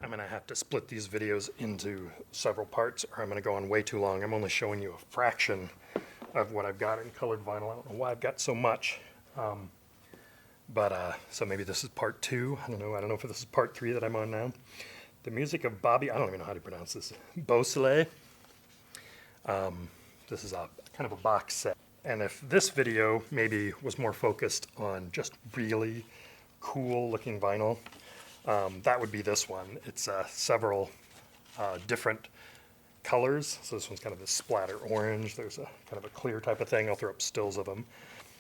I'm going to have to split these videos into several parts or I'm going to go on way too long. I'm only showing you a fraction of what I've got in colored vinyl. I don't know why I've got so much. So maybe this is part 2. I don't know if this is part 3 that I'm on now. The music of Bobby, I don't even know how to pronounce this, Beausoleil. This is a kind of a box set. And if this video maybe was more focused on just really cool looking vinyl, that would be this one. It's several different colors. So this one's kind of a splatter orange. There's a kind of a clear type of thing. I'll throw up stills of them.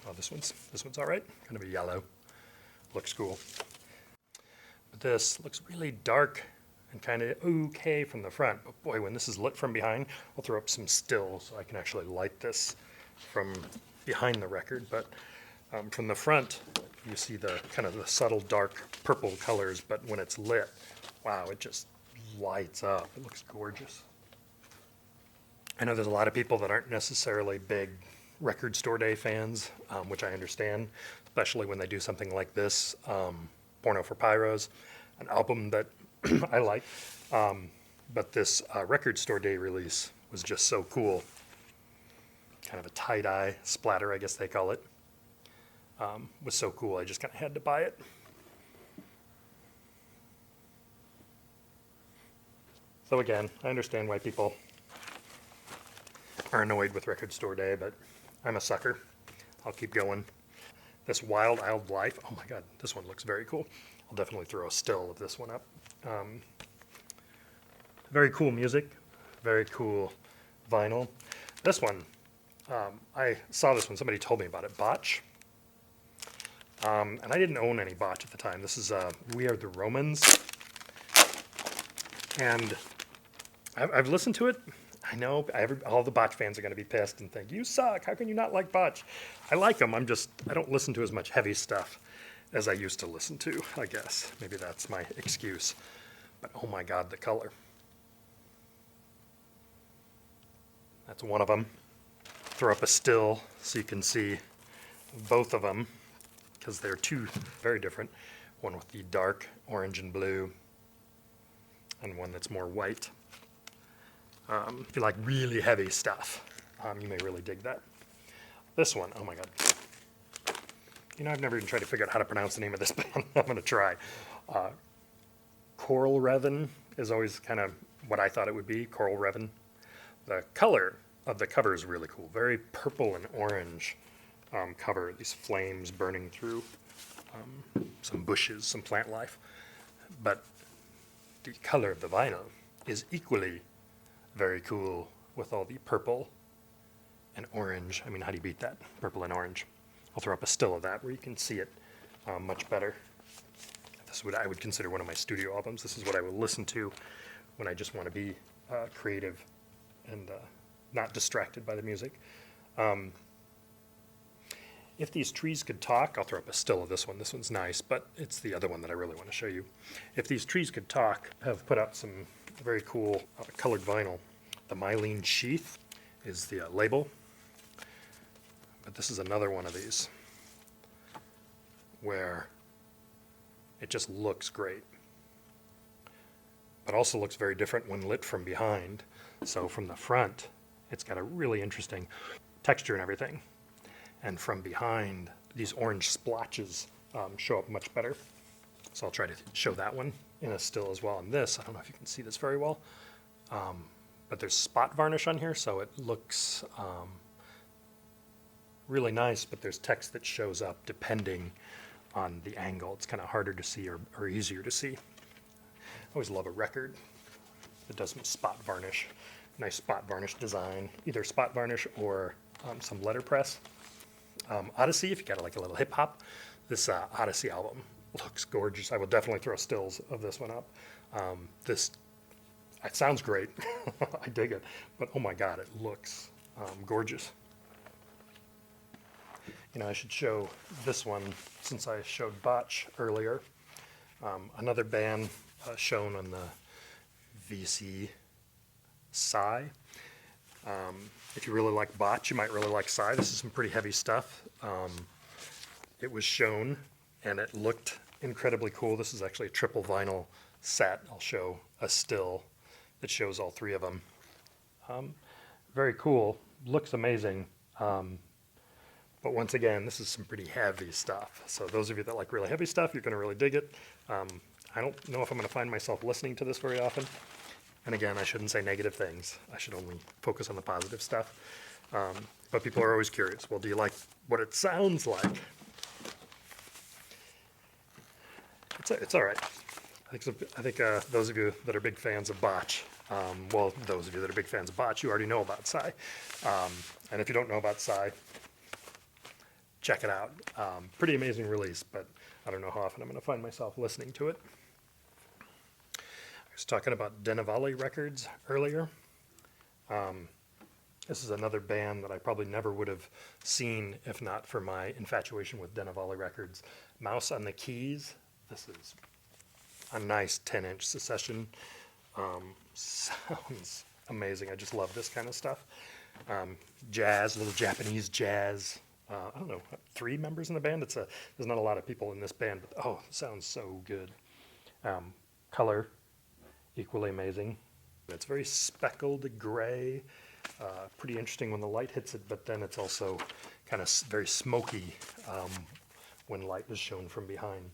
Oh, this one's all right. Kind of a yellow. Looks cool. But this looks really dark and kind of okay from the front. But boy, when this is lit from behind, I'll throw up some stills so I can actually light this from behind the record. But from the front, you see the kind of the subtle dark purple colors, but when it's lit, wow, it just lights up. It looks gorgeous. I know there's a lot of people that aren't necessarily big record store day fans, which I understand, especially when they do something like this, Porno for Pyros, an album that I like. But this record store day release was just so cool. Kind of a tie-dye splatter, I guess they call it. Was so cool, I just kind of had to buy it. So again, I understand why people are annoyed with record store day, but I'm a sucker. I'll keep going. This Wild Wild Life, oh my god, this one looks very cool. I'll definitely throw a still of this one up. Very cool music, very cool vinyl. This one, I saw this one, somebody told me about it, Botch. And I didn't own any Botch at the time. This is We Are the Romans. And I've listened to it. I know all the Botch fans are going to be pissed and think, you suck, how can you not like Botch? I like them, I don't listen to as much heavy stuff as I used to listen to, I guess. Maybe that's my excuse. But oh my god, the color. That's one of them. Throw up a still so you can see both of them, because they're two very different. One with the dark orange and blue, and one that's more white. If you like really heavy stuff, you may really dig that. This one, oh my god. You know, I've never even tried to figure out how to pronounce the name of this band. I'm going to try. Coral Revan is always kind of what I thought it would be, Coral Revan. The color of the cover is really cool. Very purple and orange cover. These flames burning through some bushes, some plant life. But the color of the vinyl is equally very cool with all the purple and orange. I mean, how do you beat that? Purple and orange. I'll throw up a still of that where you can see it much better. This is what I would consider one of my studio albums. This is what I will listen to when I just want to be creative and not distracted by the music. If These Trees Could Talk, I'll throw up a still of this one. This one's nice, but it's the other one that I really want to show you. If These Trees Could Talk have put up some very cool colored vinyl. The Mylene Sheath is the label, but this is another one of these where it just looks great, but also looks very different when lit from behind. So from the front, it's got a really interesting texture and everything, and from behind, these orange splotches show up much better. So I'll try to show that one in a still as well. And this, I don't know if you can see this very well, but there's spot varnish on here, so it looks really nice, but there's text that shows up depending on the angle. It's kind of harder to see or easier to see. I always love a record that does some spot varnish. Nice spot varnish design, either spot varnish or some letterpress. Odyssey, if you got like a little hip hop, this Odyssey album looks gorgeous. I will definitely throw stills of this one up. It sounds great. I dig it. But oh my god, it looks gorgeous. You know, I should show this one since I showed Botch earlier. Another band shown on the VC Psy. If you really like Botch, you might really like Psy. This is some pretty heavy stuff. It was shown and it looked incredibly cool. This is actually a triple vinyl set, I'll show a still that shows all three of them. Very cool, looks amazing. But once again, this is some pretty heavy stuff. So those of you that like really heavy stuff, you're going to really dig it. I don't know if I'm going to find myself listening to this very often. And again, I shouldn't say negative things. I should only focus on the positive stuff. But people are always curious. Well, do you like what it sounds like? It's all right. I think those of you that are big fans of Botch, well, those of you that are big fans of Botch, you already know about Psy. And if you don't know about Psy, check it out. Pretty amazing release, but I don't know how often I'm going to find myself listening to it. I was talking about Denevali Records earlier. This is another band that I probably never would have seen if not for my infatuation with Denevali Records. Mouse on the Keys. This is a nice 10-inch Secession. Sounds amazing. I just love this kind of stuff. Jazz, little Japanese jazz. I don't know, 3 members in the band. There's not a lot of people in this band, but oh, it sounds so good. Color, equally amazing. It's very speckled gray, pretty interesting when the light hits it, but then it's also kind of very smoky when light is shown from behind.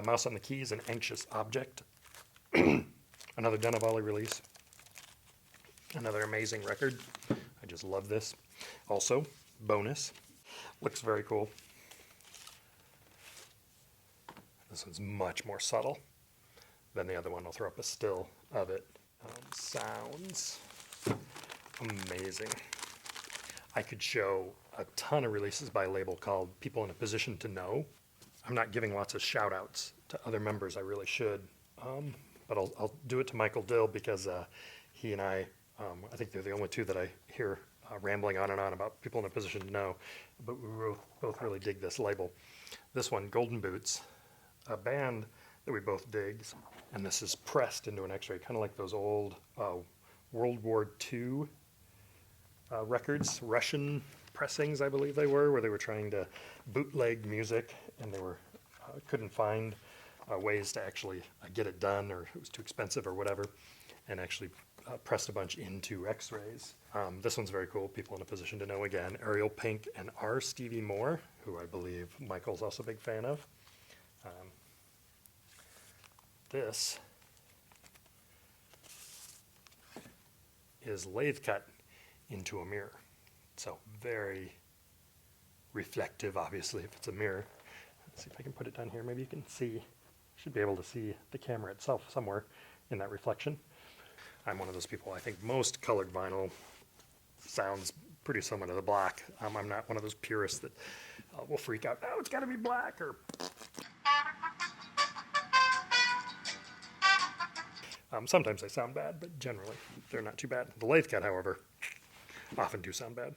Mouse on the Keys, An Anxious Object. Another Denevali release. Another amazing record. I just love this. Also, bonus. Looks very cool. This one's much more subtle than the other one. I'll throw up a still of it. Sounds amazing. I could show a ton of releases by a label called People in a Position to Know. I'm not giving lots of shout outs to other members. I really should. But I'll do it to Michael Dill because he and I think they're the only two that I hear rambling on and on about People in a Position to Know. But we both really dig this label. This one, Golden Boots, a band that we both dig. And this is pressed into an X-ray, kind of like those old World War II records, Russian pressings, I believe they were, where they were trying to bootleg music, and they were couldn't find ways to actually get it done, or it was too expensive or whatever, and actually pressed a bunch into X-rays. This one's very cool. People in a Position to Know again. Ariel Pink and R. Stevie Moore, who I believe Michael's also a big fan of. This is lathe cut into a mirror. So very reflective, obviously, if it's a mirror. Let's see if I can put it down here. Maybe you can see, should be able to see the camera itself somewhere in that reflection. I'm one of those people, I think most colored vinyl sounds pretty similar to the black. I'm not one of those purists that will freak out, oh, it's got to be black, or... sometimes they sound bad, but generally they're not too bad. The lathe cut, however, often do sound bad.